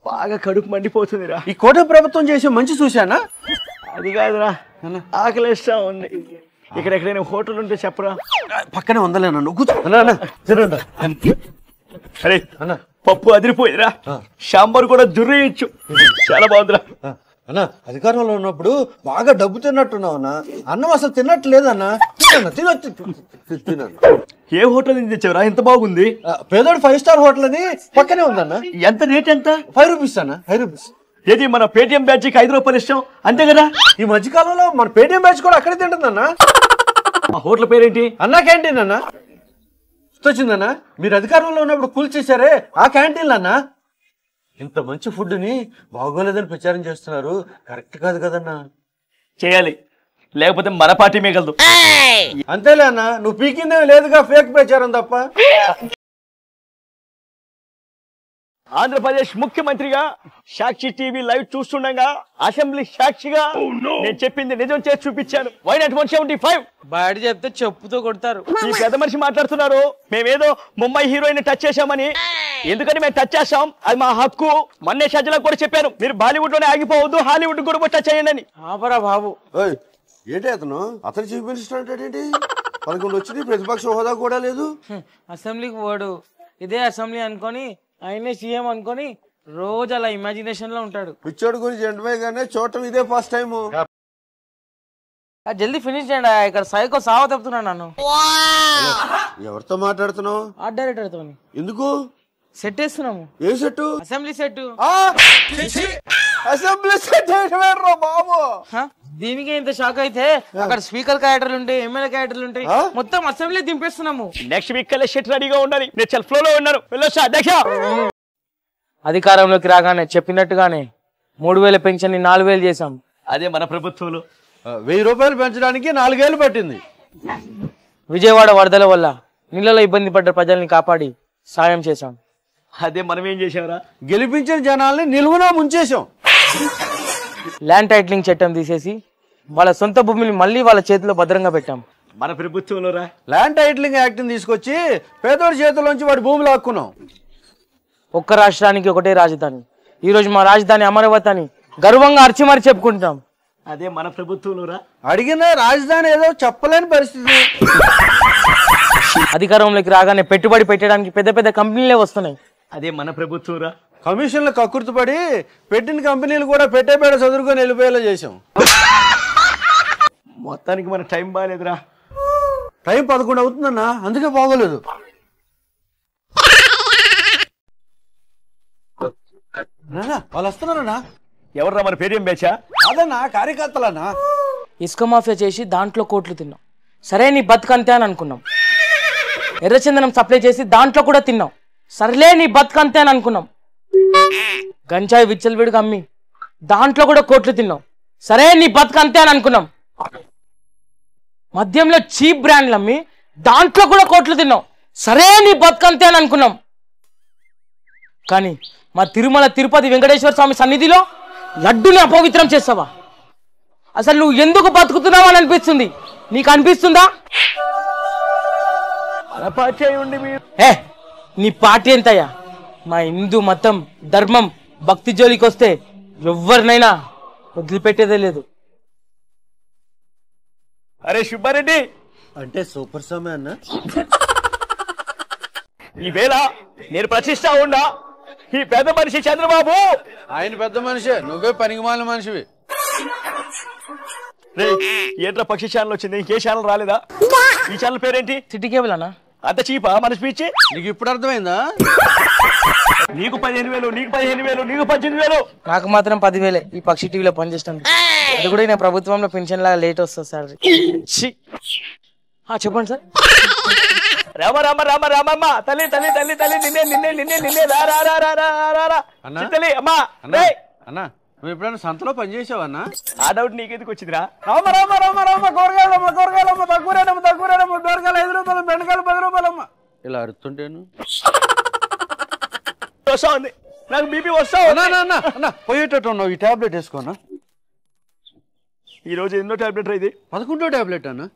బాగా కడుపు మండిపోతుందిరా. ఈ కోట ప్రభుత్వం చేసే మంచి చూశానా? అది కాదురా, ఆకలిస్తా ఉంది. ఇక్కడ ఎక్కడైనా హోటల్ ఉంటే చెప్పరా. పక్కనే ఉందలే నన్ను కూర్చో. అరే పప్పు అదిరిపోయిందిరా, సాంబార్ కూడా దుర్రేయచ్చు, చాలా బాగుందిరా. అన్నా అధికారంలో ఉన్నప్పుడు బాగా డబ్బు తిన్నట్టున్నావు అన్న. అన్నం అసలు తిన్నట్టు లేదన్నా. తిన్నాను. ఏ హోటల్ నుంచి తెచ్చావురా, ఎంత బాగుంది? పేదోడు 5 స్టార్ హోటల్ అని పక్కనే ఉందన్న. ఎంత రేట్ ఎంత? 5 రూపీస్ అన్న, 5 రూపీస్. ఏది మన పేటిఎం బ్యాచ్ కి 5 రూపాయలు ఇష్టం అంతే కదా? ఈ మధ్యకాలంలో మన పేటిఎం బ్యాచ్ కూడా అక్కడే తింటుందన్న. ఆ హోటల్ పేరేంటి? అన్నా క్యాంటీన్ అన్న. వచ్చిందన్నా, మీరు అధికారంలో ఉన్నప్పుడు కూల్చేశారే ఆ క్యాంటీన్లు అన్నా. ఇంత మంచి ఫుడ్ ని బాగోలేదని ప్రచారం చేస్తున్నారు, కరెక్ట్ కాదు కదన్నా. చేయాలి, లేకపోతే మన పార్టీ మిగలదు. అంతేలే అన్న, నువ్వు పీకిందే లేదుగా, ఫేక్ ప్రచారం తప్ప. ఆంధ్రప్రదేశ్ ముఖ్యమంత్రిగా సాక్షి టీవీ లైవ్ చూస్తుండగా అసెంబ్లీ సాక్షిగా నేను చెప్పింది నిజం చేసి చూపించాను. Why not 175? బయట చెప్తే చెప్పుతో కొడతారు. ఈ పెద్ద మనిషి మాట్లాడుతున్నారు మేమేదో ముంబై హీరోయిన్ టచ్ చేశామని. ఎందుకని మేము టచ్ చేస్తాం, అది మా హక్కు. మొన్నే షజ్జలకు కూడా చెప్పాను, మీరు బాలీవుడ్ లోనే ఆగిపోవద్దు, హాలీవుడ్ కూడా టచ్ చేయండి అని. ఆపరా బాబు. ఏంటి అతను చీఫ్ మినిస్టర్ అంటే ఏంటి? 11 వచ్చింది, ప్రతిపక్ష హోదా కూడా లేదు. అసెంబ్లీకి పోడు, ఇదే అసెంబ్లీ అనుకొని ఆయనే సీఎం అనుకొని రోజు అలా ఇమాజినేషన్ లో ఉంటాడు. పిచ్చోడు గురించి ఎంటమే చూడటం ఇదే ఫస్ట్ టైం. జల్దీ ఫినిష్ చేయండి, ఇక్కడ సైకో సావ తప్పుతున్నాను నన్ను. ఎవరితో మాట్లాడుతున్నావు? ఆర్ట్ డైరెక్టర్ తో. ఎందుకు? సెట్ వేస్తున్నాము. ఏ set? Assembly set. Assembly set బాబు. దీనికి ఇంత షాక్ అయితే అక్కడ స్పీకర్ క్యారెక్టర్లు ఉంటాయి, ఎమ్మెల్యే క్యారెక్టర్లు ఉంటాయి, మొత్తం అసెంబ్లీ దింపేస్తున్నాము. నెక్స్ట్ వీక్ కల్లా షెట్ రెడీగా ఉండాలి. నేను చాలా ఫ్లో లో ఉన్నాను. వెళ్ళొచ్చా అధ్యక్ష? అధికారంలోకి రాగానే చెప్పినట్టుగానే 3000 పెన్షన్ 4000 చేశాం. అదే మన ప్రభుత్వంలో 1000 రూపాయలు పెంచడానికి 4 ఏళ్ళు పట్టింది. విజయవాడ వరదల వల్ల నీళ్ళలో ఇబ్బంది పడ్డ ప్రజల్ని కాపాడి సాయం చేశాం. అదే మనం ఏం చేసాంరా, గెలిపించిన జనాల్ని నిలువున ముంచేశాం. ల్యాండ్ టైటిలింగ్ చట్టం తీసేసి వాళ్ళ సొంత భూమిని మళ్ళీ వాళ్ళ చేతిలో భద్రంగా పెట్టాం. మన ప్రభుత్వంలో రా. ల్యాండ్ టైటిలింగ్ యాక్ట్ తీసుకొచ్చి పేదోడి చేతుల్లోంచి వాడి భూములు లాక్కున్నాం. ఒక్క రాష్ట్రానికి ఒకటే రాజధాని. ఈ రోజు మా రాజధాని అమరావతి అని గర్వంగా అర్చిమరి చెప్పుకుంటాం. అదే మన ప్రభుత్వంలో రా. అడిగిన రాజధాని ఏదో చెప్పలేని పరిస్థితి. అధికారంలోకి రాగానే పెట్టుబడి పెట్టడానికి పెద్ద పెద్ద కంపెనీలే వస్తున్నాయి. అదే మన ప్రభుత్వం రా. కమిషన్లు కక్కుర్తిపడి పెట్టిన కంపెనీలు కూడా పెట్టేపేట చదువుకొని వెళ్ళిపోయేలా చేసాం. మొత్తానికి మన టైం బాగాలేదురా. టైం 11 అవుతుందన్నా, అందుకే బాగోలేదు. వాళ్ళు వస్తున్నారన్నా. ఎవర్రా మన పేరు? ఏం బేచా? అదన్నా కార్యకర్తలన్నా. ఇసుక మాఫియా చేసి దాంట్లో కోట్లు తిన్నాం. సరే నీ బతుకంతే అని అనుకున్నాం. ఎర్రచందనం సప్లై చేసి దాంట్లో కూడా తిన్నాం. సర్లే నీ బతుకంతే అని అనుకున్నాం. గంజాయి విచ్చలవిడిగా అమ్మి దాంట్లో కూడా కోట్లు తిన్నాం. సరే నీ బతుకంతే అని అనుకున్నాం. మద్యంలో చీప్ బ్రాండ్లు అమ్మి దాంట్లో కూడా కోట్లు తిన్నాం. సరే నీ బతుకంతే అని అనుకున్నాం. కానీ మా తిరుమల తిరుపతి వెంకటేశ్వర స్వామి సన్నిధిలో లడ్డుని అపవిత్రం చేస్తావా? అసలు నువ్వు ఎందుకు బతుకుతున్నావు అని అనిపిస్తుంది. నీకు అనిపిస్తుందా? ఏ నీ పార్టీ ఎంతయ్యా? మా హిందూ మతం ధర్మం భక్తి జోలికి వస్తే ఎవరినైనా వదిలిపెట్టేదే లేదు. అరే సుబ్బారెడ్డి అంటే సూపర్ స్వామి అన్న. ఈవేళ నేను ప్రశ్నిస్తా ఉన్నా, ఈ పెద్ద మనిషి చంద్రబాబు. ఆయన పెద్ద మనిషి, నువ్వే పనికిమాలిన మనిషివి. ఏంట్రా పక్షి ఛానల్ వచ్చింది, ఇంకే ఛానల్ రాలేదా? ఈ ఛానల్ పేరేంటి? సిటీ కేబుల్ అన్నా. అంత చీపా మన స్పీచ్? నీకు ఇప్పుడు అర్థమైందా? నీకు 15,000, నీకు 15,000, నీకు 18,000, నాకు మాత్రం 10,000 ఈ పక్షి టీవీలో పనిచేస్తాను. అది కూడా నేను ప్రభుత్వంలో పెన్షన్ లాగా లేట్ వస్తుంది సార్. చెప్పండి సార్. రామ రామ రామ రామమ్మ తల్లి తల్లి తల్లి తల్లి నిన్నే నిన్నే నిన్నే నిన్నే రా రా రా రా రా రా తల్లి అమ్మా. అన్నా నువ్వు ఎప్పుడైనా సంతలో పనిచేసావన్నా? ఆ డౌట్ నీకెందుకు వచ్చిందిరా? రామ రామ రామ రామ కూరగాయలమ్మ కూరగాయలమ్మ తక్కువరేనమ్మ తక్కువరేనమ్మ బెండకాయలు 5 రూపాయలు బెండకాయలు 10 రూపాయలమ్మ. ఇలా అరుతుంటేను వస్తా ఉంది, నాకు బీపీ వస్తా. అన్నా పోయేటట్టు ఉన్నావు, ఈ టాబ్లెట్ వేసుకోనా? ఈ రోజు ఎన్నో టాబ్లెట్ ఇది? 11వ టాబ్లెట్ అన్నా.